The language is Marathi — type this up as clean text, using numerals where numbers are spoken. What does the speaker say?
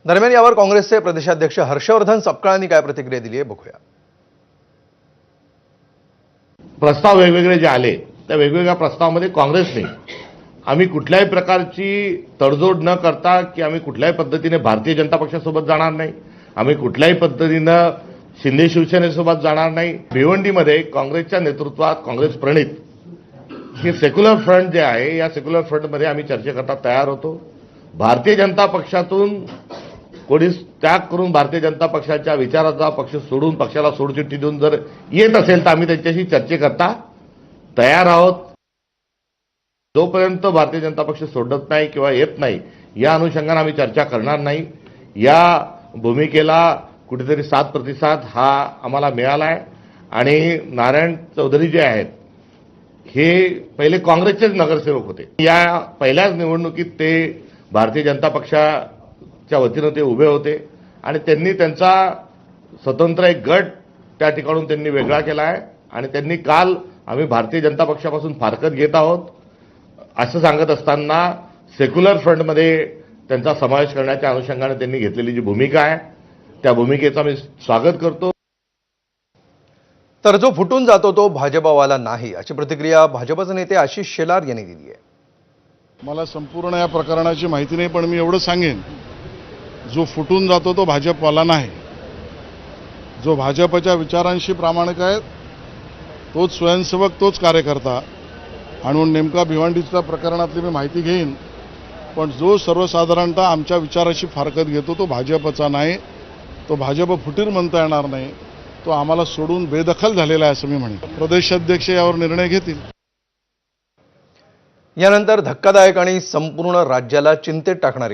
दरम्यान यावर काँग्रेसचे प्रदेशाध्यक्ष हर्षवर्धन सपकाळांनी काय प्रतिक्रिया दिली आहे बघूया। प्रस्ताव वेगवेगळे जे आले त्या वेगवेगळ्या प्रस्तावामध्ये काँग्रेसने आम्ही कुठल्याही प्रकारची तडजोड न करता की आम्ही कुठल्याही पद्धतीने भारतीय जनता पक्षासोबत जाणार नाही, आम्ही कुठल्याही पद्धतीनं शिंदे शिवसेनेसोबत जाणार नाही। भिवंडीमध्ये काँग्रेसच्या नेतृत्वात काँग्रेस प्रणित हे सेक्युलर फ्रंट जे आहे या सेक्युलर फ्रंटमध्ये आम्ही चर्चेकरता तयार होतो। भारतीय जनता पक्षातून कोणी त्याग करून भारतीय जनता पक्षाच्या विचाराचा पक्ष सोडून पक्षाला सोडचिठ्ठी देऊन जर येत असेल तर आम्ही त्यांच्याशी चर्चेकरता तयार आहोत। जोपर्यंत भारतीय जनता पक्ष सोडत नाही किंवा येत नाही या अनुषंगाने आम्ही चर्चा करणार नाही। या भूमिकेला कुठेतरी साथ प्रतिसाद हा आम्हाला मिळाला आहे आणि नारायण चौधरी जे आहेत हे पहिले काँग्रेसचेच नगरसेवक होते। या पहिल्याच निवडणुकीत ते भारतीय जनता पक्षाच्या वतीनं ते उभे होते आणि त्यांनी त्यांचा स्वतंत्र एक गट त्या ठिकाणून त्यांनी वेगळा केला आहे आणि त्यांनी काल आम्ही भारतीय जनता पक्षापासून फारकत घेत आहोत असं सांगत असताना सेक्युलर फ्रंटमध्ये त्यांचा समावेश करण्याच्या अनुषंगाने त्यांनी घेतलेली जी भूमिका आहे त्या भूमिकेचा मी स्वागत करतो। तर जो फुटून जातो तो भाजपवाला नाही, अशी प्रतिक्रिया भाजपचे नेते आशिष शेलार यांनी दिली आहे। मला संपूर्ण या प्रकरणाची माहिती नाही, पण मी एवढं सांगेन, जो फुटून जातो तो भाजपवाला नाही। जो भाजपच्या विचारांशी प्रामाणिक आहे तोच स्वयंसेवक, तोच कार्यकर्ता। आणि नेमका भिवंडीच्या प्रकरणातली मी माहिती घेईन, पण जो सर्वसाधारणतः आमच्या विचाराशी फारकत घेतो तो भाजपचा नाही, तो भाजप फुटीर म्हणता येणार नाही, तो आम्हाला सोडून बेदखल झालेला आहे असं मी म्हणेन। प्रदेशाध्यक्ष यावर निर्णय घेतील। यानंतर धक्कादायक आणि संपूर्ण राज्याला चिंतेत टाकणारी